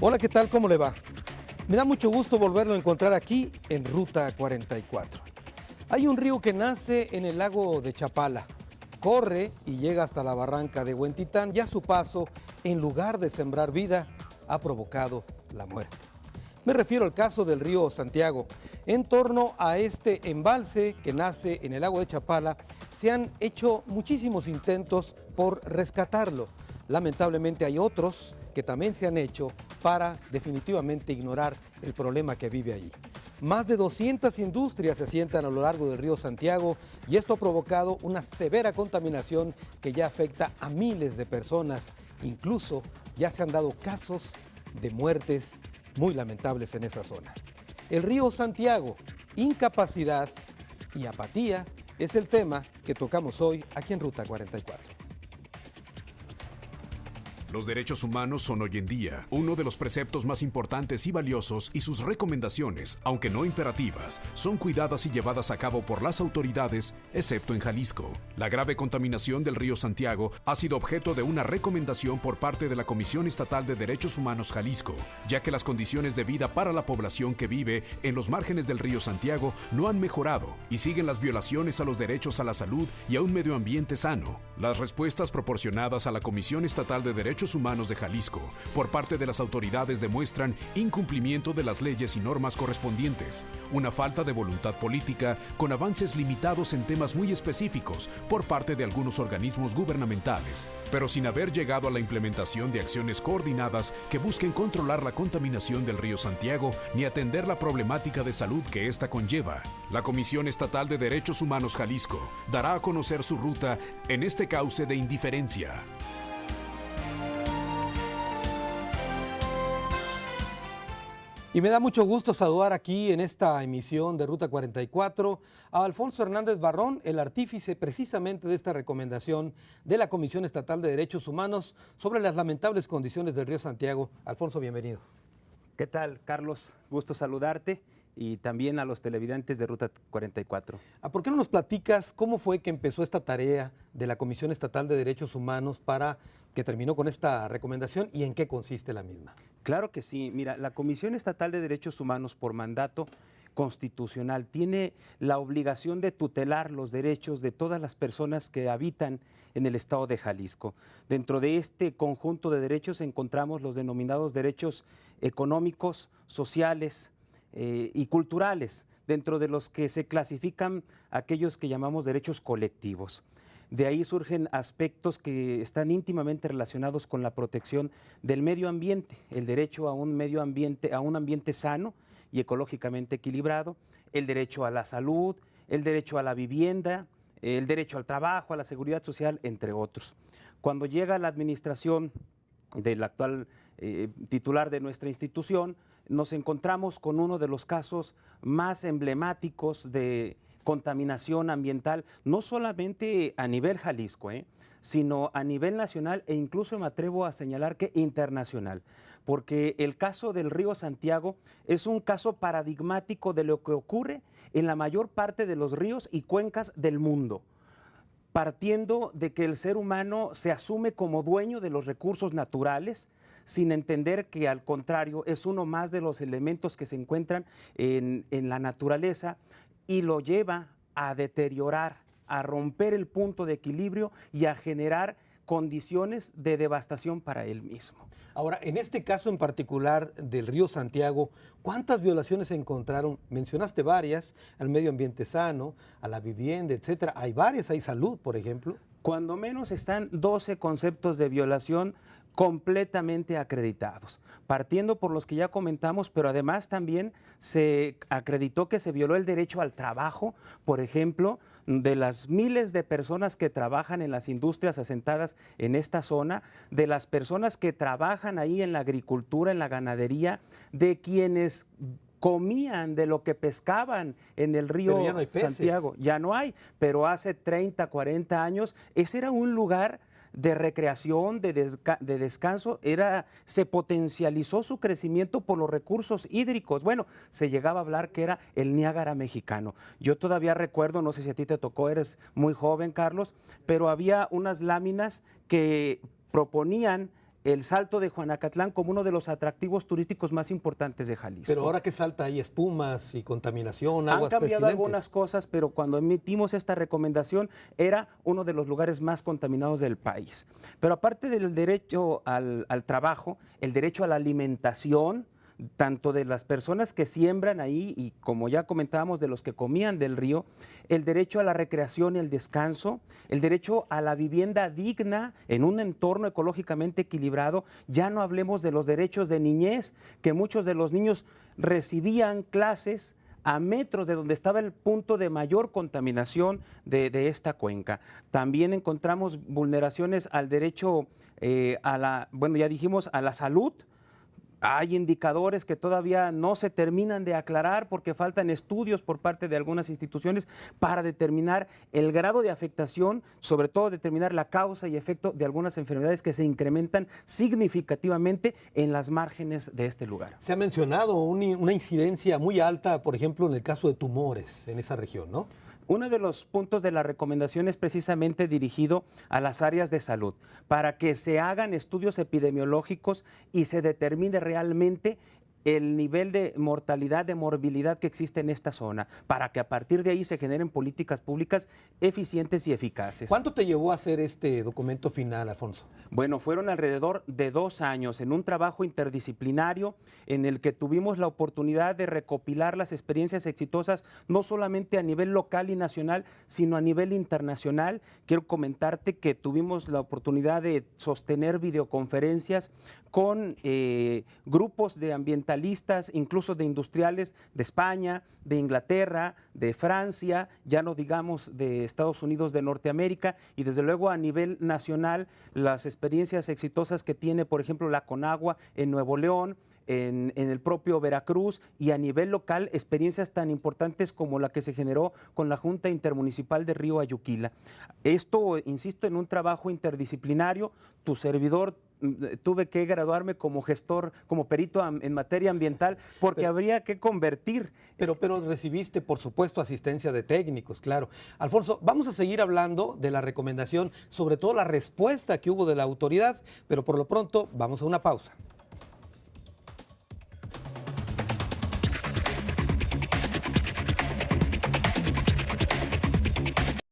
Hola, ¿qué tal? ¿Cómo le va? Me da mucho gusto volverlo a encontrar aquí en Ruta 44. Hay un río que nace en el lago de Chapala, corre y llega hasta la barranca de Huentitán y a su paso, en lugar de sembrar vida, ha provocado la muerte. Me refiero al caso del río Santiago. En torno a este embalse que nace en el lago de Chapala, se han hecho muchísimos intentos por rescatarlo. Lamentablemente hay otros que también se han hecho para definitivamente ignorar el problema que vive allí. Más de 200 industrias se asientan a lo largo del río Santiago y esto ha provocado una severa contaminación que ya afecta a miles de personas. Incluso ya se han dado casos de muertes muy lamentables en esa zona. El río Santiago, incapacidad y apatía es el tema que tocamos hoy aquí en Ruta 44. Los derechos humanos son hoy en día uno de los preceptos más importantes y valiosos, y sus recomendaciones, aunque no imperativas, son cuidadas y llevadas a cabo por las autoridades, excepto en Jalisco. La grave contaminación del río Santiago ha sido objeto de una recomendación por parte de la Comisión Estatal de Derechos Humanos Jalisco, ya que las condiciones de vida para la población que vive en los márgenes del río Santiago no han mejorado y siguen las violaciones a los derechos a la salud y a un medio ambiente sano. Las respuestas proporcionadas a la Comisión Estatal de Derechos Humanos de Jalisco por parte de las autoridades demuestran incumplimiento de las leyes y normas correspondientes, una falta de voluntad política con avances limitados en temas muy específicos por parte de algunos organismos gubernamentales, pero sin haber llegado a la implementación de acciones coordinadas que busquen controlar la contaminación del río Santiago ni atender la problemática de salud que ésta conlleva. La Comisión Estatal de Derechos Humanos Jalisco dará a conocer su ruta en este cauce de indiferencia. Y me da mucho gusto saludar aquí en esta emisión de Ruta 44 a Alfonso Hernández Barrón, el artífice precisamente de esta recomendación de la Comisión Estatal de Derechos Humanos sobre las lamentables condiciones del río Santiago. Alfonso, bienvenido. ¿Qué tal, Carlos? Gusto saludarte y también a los televidentes de Ruta 44. ¿Por qué no nos platicas cómo fue que empezó esta tarea de la Comisión Estatal de Derechos Humanos para que terminó con esta recomendación y en qué consiste la misma? Claro que sí. Mira, la Comisión Estatal de Derechos Humanos, por mandato constitucional, tiene la obligación de tutelar los derechos de todas las personas que habitan en el estado de Jalisco. Dentro de este conjunto de derechos encontramos los denominados derechos económicos, sociales y culturales, dentro de los que se clasifican aquellos que llamamos derechos colectivos. De ahí surgen aspectos que están íntimamente relacionados con la protección del medio ambiente, el derecho a un medio ambiente, a un ambiente sano y ecológicamente equilibrado, el derecho a la salud, el derecho a la vivienda, el derecho al trabajo, a la seguridad social, entre otros. Cuando llega la administración del actual titular de nuestra institución, nos encontramos con uno de los casos más emblemáticos de contaminación ambiental, no solamente a nivel Jalisco, sino a nivel nacional e incluso me atrevo a señalar que internacional, porque el caso del río Santiago es un caso paradigmático de lo que ocurre en la mayor parte de los ríos y cuencas del mundo, partiendo de que el ser humano se asume como dueño de los recursos naturales, sin entender que al contrario es uno más de los elementos que se encuentran en la naturaleza, y lo lleva a deteriorar, a romper el punto de equilibrio y a generar condiciones de devastación para él mismo. Ahora, en este caso en particular del río Santiago, ¿cuántas violaciones se encontraron? Mencionaste varias, al medio ambiente sano, a la vivienda, etcétera. Hay varias, hay salud, por ejemplo. Cuando menos están 12 conceptos de violación completamente acreditados, partiendo por los que ya comentamos, pero además también se acreditó que se violó el derecho al trabajo, por ejemplo, de las miles de personas que trabajan en las industrias asentadas en esta zona, de las personas que trabajan ahí en la agricultura, en la ganadería, de quienes comían de lo que pescaban en el río ya no hay peces. Santiago. Ya no hay, pero hace 30, 40 años ese era un lugar de recreación, de descanso, se potencializó su crecimiento por los recursos hídricos. Bueno, se llegaba a hablar que era el Niágara mexicano. Yo todavía recuerdo, no sé si a ti te tocó, eres muy joven, Carlos, pero había unas láminas que proponían el Salto de Juanacatlán como uno de los atractivos turísticos más importantes de Jalisco. Pero ahora que salta hay espumas y contaminación, aguas Han cambiado pestilentes. algunas cosas, pero cuando emitimos esta recomendación era uno de los lugares más contaminados del país. Pero aparte del derecho al trabajo, el derecho a la alimentación, tanto de las personas que siembran ahí y como ya comentábamos de los que comían del río, el derecho a la recreación y el descanso, el derecho a la vivienda digna en un entorno ecológicamente equilibrado. Ya no hablemos de los derechos de niñez, que muchos de los niños recibían clases a metros de donde estaba el punto de mayor contaminación de esta cuenca. También encontramos vulneraciones al derecho ya dijimos, a la salud. Hay indicadores que todavía no se terminan de aclarar porque faltan estudios por parte de algunas instituciones para determinar el grado de afectación, sobre todo determinar la causa y efecto de algunas enfermedades que se incrementan significativamente en las márgenes de este lugar. Se ha mencionado una incidencia muy alta, por ejemplo, en el caso de tumores en esa región, ¿no? Uno de los puntos de la recomendación es precisamente dirigido a las áreas de salud, para que se hagan estudios epidemiológicos y se determine realmente el nivel de mortalidad, de morbilidad que existe en esta zona, para que a partir de ahí se generen políticas públicas eficientes y eficaces. ¿Cuánto te llevó a hacer este documento final, Alfonso? Bueno, fueron alrededor de 2 años en un trabajo interdisciplinario en el que tuvimos la oportunidad de recopilar las experiencias exitosas, no solamente a nivel local y nacional, sino a nivel internacional. Quiero comentarte que tuvimos la oportunidad de sostener videoconferencias con grupos de ambientalistas, incluso de industriales de España, de Inglaterra, de Francia, ya no digamos de Estados Unidos, de Norteamérica, y desde luego a nivel nacional las experiencias exitosas que tiene, por ejemplo, la Conagua en Nuevo León, en el propio Veracruz, y a nivel local experiencias tan importantes como la que se generó con la Junta Intermunicipal de Río Ayuquila. Esto, insisto, en un trabajo interdisciplinario. Tu servidor tuve que graduarme como gestor, como perito en materia ambiental, porque habría que convertir. Pero recibiste, por supuesto, asistencia de técnicos, claro. Alfonso, vamos a seguir hablando de la recomendación, sobre todo la respuesta que hubo de la autoridad, pero por lo pronto vamos a una pausa.